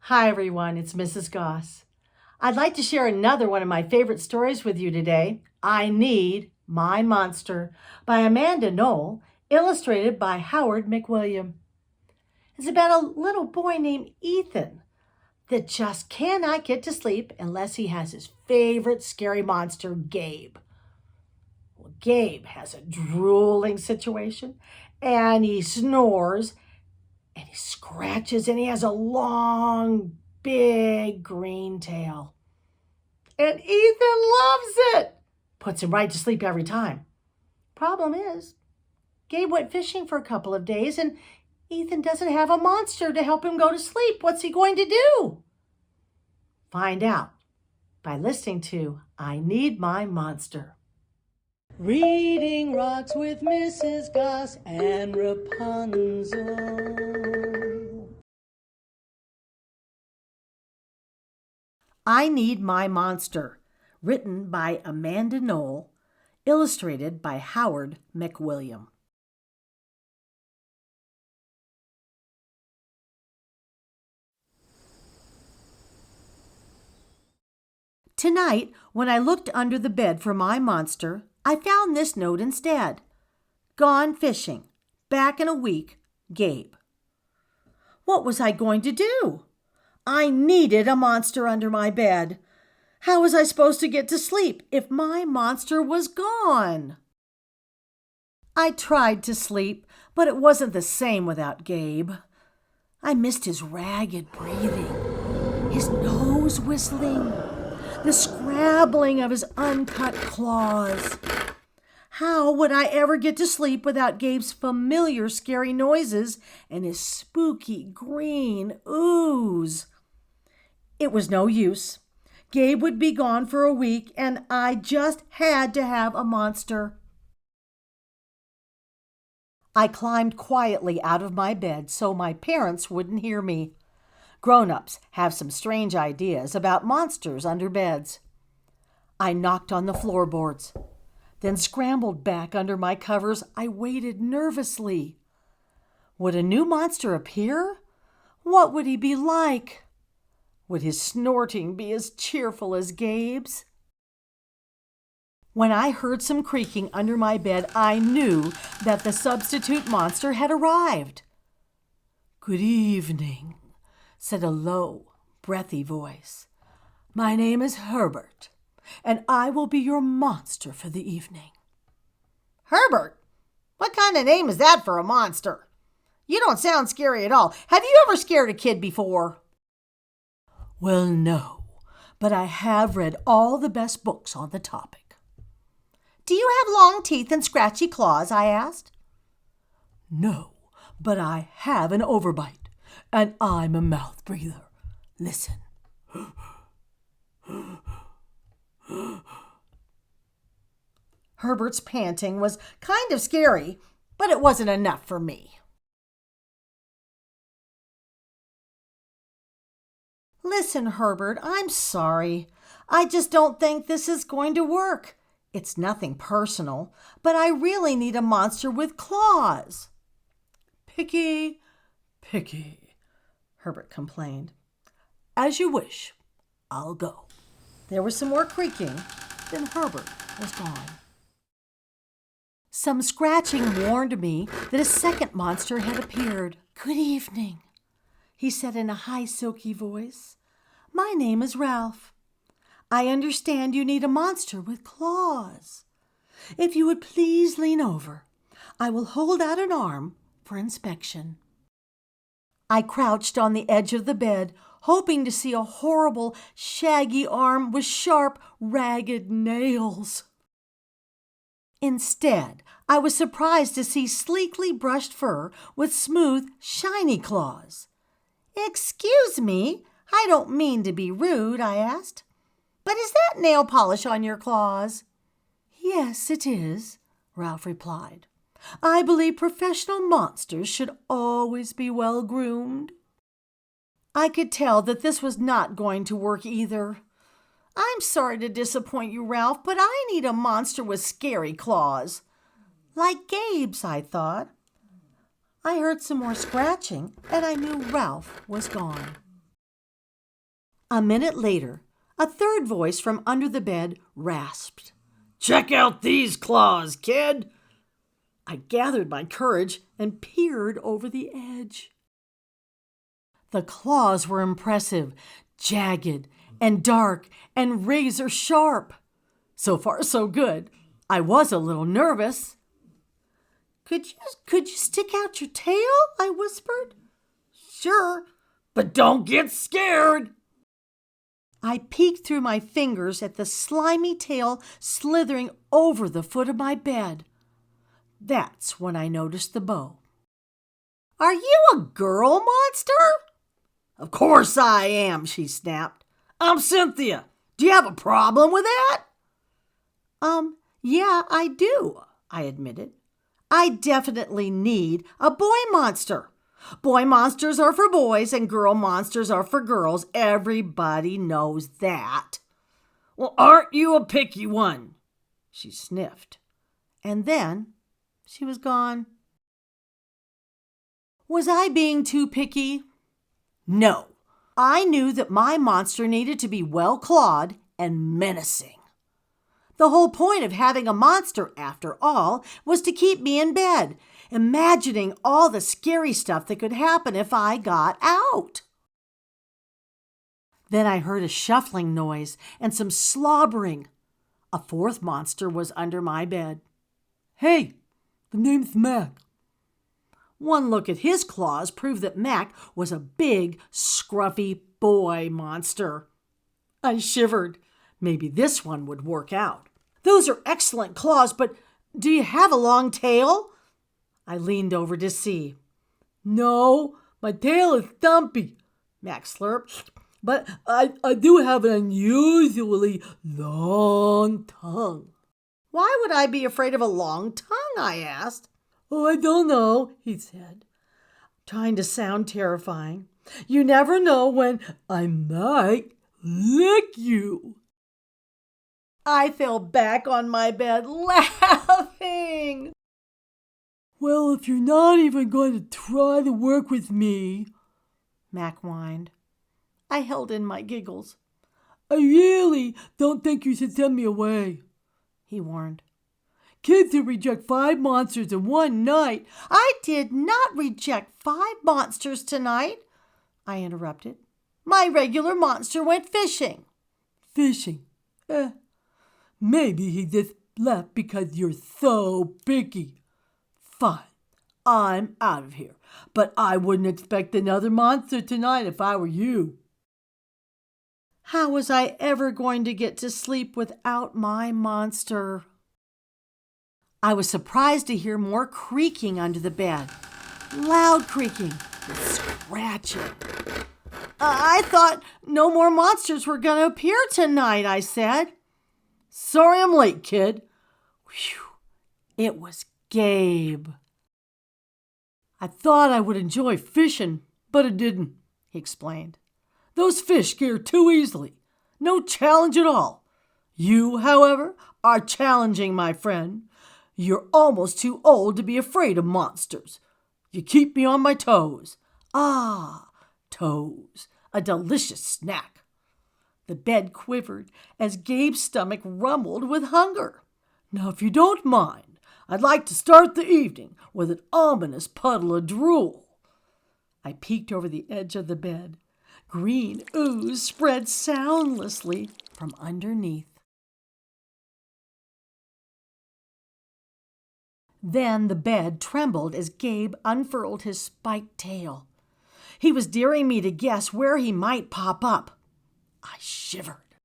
Hi everyone, it's Mrs. Goss. I'd like to share another one of my favorite stories with you today. I Need My Monster by Amanda Noll, illustrated by Howard McWilliam. It's about a little boy named Ethan that just cannot get to sleep unless he has his favorite scary monster, Gabe. Well, Gabe has a drooling situation and he snores and he scratches and he has a long, big green tail. And Ethan loves it. Puts him right to sleep every time. Problem is, Gabe went fishing for a couple of days and Ethan doesn't have a monster to help him go to sleep. What's he going to do? Find out by listening to I Need My Monster. Reading Rocks with Mrs. Goss and Rapunzel. I Need My Monster, written by Amanda Noll, illustrated by Howard McWilliam. Tonight, when I looked under the bed for my monster, I found this note instead. Gone fishing. Back in a week. Gabe. What was I going to do? I needed a monster under my bed. How was I supposed to get to sleep if my monster was gone? I tried to sleep, but it wasn't the same without Gabe. I missed his ragged breathing, his nose whistling, the scrabbling of his uncut claws. How would I ever get to sleep without Gabe's familiar scary noises and his spooky green ooze? It was no use. Gabe would be gone for a week, and I just had to have a monster. I climbed quietly out of my bed so my parents wouldn't hear me. Grown-ups have some strange ideas about monsters under beds. I knocked on the floorboards, then scrambled back under my covers. I waited nervously. Would a new monster appear? What would he be like? Would his snorting be as cheerful as Gabe's? When I heard some creaking under my bed, I knew that the substitute monster had arrived. "Good evening," said a low, breathy voice. "My name is Herbert, and I will be your monster for the evening." "Herbert? What kind of name is that for a monster? You don't sound scary at all. Have you ever scared a kid before?" "Well, no, but I have read all the best books on the topic." "Do you have long teeth and scratchy claws?" I asked. "No, but I have an overbite, and I'm a mouth breather. Listen." Herbert's panting was kind of scary, but it wasn't enough for me. "Listen, Herbert, I'm sorry. I just don't think this is going to work. It's nothing personal, but I really need a monster with claws." "Picky, picky," Herbert complained. "As you wish. I'll go." There was some more creaking, then Herbert was gone. Some scratching warned me that a second monster had appeared. "Good evening," he said in a high, silky voice. "My name is Ralph. I understand you need a monster with claws. If you would please lean over, I will hold out an arm for inspection." I crouched on the edge of the bed, hoping to see a horrible, shaggy arm with sharp, ragged nails. Instead, I was surprised to see sleekly brushed fur with smooth, shiny claws. "Excuse me, I don't mean to be rude," I asked, "but is that nail polish on your claws?" "Yes, it is," Ralph replied. "I believe professional monsters should always be well groomed." I could tell that this was not going to work either. "I'm sorry to disappoint you, Ralph, but I need a monster with scary claws." Like Gabe's, I thought. I heard some more scratching, and I knew Ralph was gone. A minute later, a third voice from under the bed rasped, "Check out these claws, kid!" I gathered my courage and peered over the edge. The claws were impressive, jagged and dark and razor sharp. So far, so good. I was a little nervous. Could you stick out your tail?" I whispered. "Sure, but don't get scared." I peeked through my fingers at the slimy tail slithering over the foot of my bed. That's when I noticed the bow. "Are you a girl monster?" "Of course I am," she snapped. "I'm Cynthia. Do you have a problem with that?" Yeah, I do," I admitted. "I definitely need a boy monster. Boy monsters are for boys and girl monsters are for girls. Everybody knows that." "Well, aren't you a picky one?" She sniffed. And then she was gone. Was I being too picky? No. I knew that my monster needed to be well-clawed and menacing. The whole point of having a monster, after all, was to keep me in bed, imagining all the scary stuff that could happen if I got out. Then I heard a shuffling noise and some slobbering. A fourth monster was under my bed. "Hey, the name's Mac." One look at his claws proved that Mac was a big, scruffy boy monster. I shivered. Maybe this one would work out. "Those are excellent claws, but do you have a long tail?" I leaned over to see. "No, my tail is stumpy," Mac slurped. "But I do have an unusually long tongue." "Why would I be afraid of a long tongue?" I asked. "Oh, I don't know," he said, trying to sound terrifying. "You never know when I might lick you." I fell back on my bed laughing. "Well, if you're not even going to try to work with me," Mac whined. I held in my giggles. "I really don't think you should send me away," he warned. "Kids who reject 5 monsters in one night—" "I did not reject 5 monsters tonight," I interrupted. "My regular monster went fishing." "Fishing? Maybe he just left because you're so picky. Fine, I'm out of here, but I wouldn't expect another monster tonight if I were you." How was I ever going to get to sleep without my monster? I was surprised to hear more creaking under the bed. Loud creaking with scratching. I thought no more monsters were going to appear tonight," I said. "Sorry I'm late, kid." Whew, it was Gabe. "I thought I would enjoy fishing, but it didn't," he explained. "Those fish scare too easily. No challenge at all. You, however, are challenging, my friend. You're almost too old to be afraid of monsters. You keep me on my toes." Ah, toes, a delicious snack. The bed quivered as Gabe's stomach rumbled with hunger. "Now, if you don't mind, I'd like to start the evening with an ominous puddle of drool." I peeked over the edge of the bed. Green ooze spread soundlessly from underneath. Then the bed trembled as Gabe unfurled his spiked tail. He was daring me to guess where he might pop up. I shivered.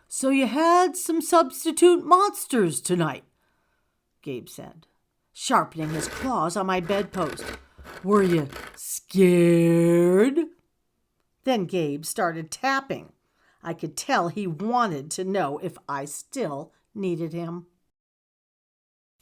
"So you had some substitute monsters tonight," Gabe said, sharpening his claws on my bedpost. "Were you scared?" Then Gabe started tapping. I could tell he wanted to know if I still needed him.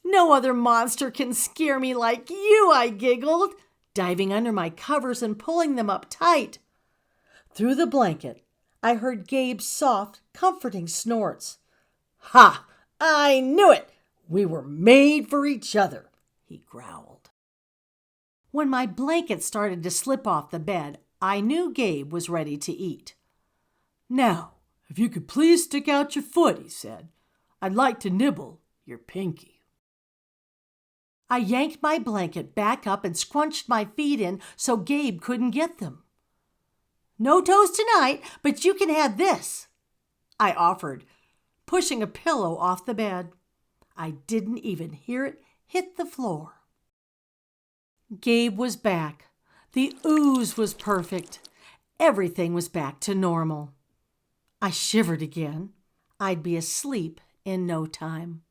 "No other monster can scare me like you," I giggled, diving under my covers and pulling them up tight. Through the blanket, I heard Gabe's soft, comforting snorts. "Ha! I knew it! We were made for each other," he growled. When my blanket started to slip off the bed, I knew Gabe was ready to eat. "Now, if you could please stick out your foot," he said. "I'd like to nibble your pinky." I yanked my blanket back up and scrunched my feet in so Gabe couldn't get them. "No toast tonight, but you can have this," I offered, pushing a pillow off the bed. I didn't even hear it hit the floor. Gabe was back. The ooze was perfect. Everything was back to normal. I shivered again. I'd be asleep in no time.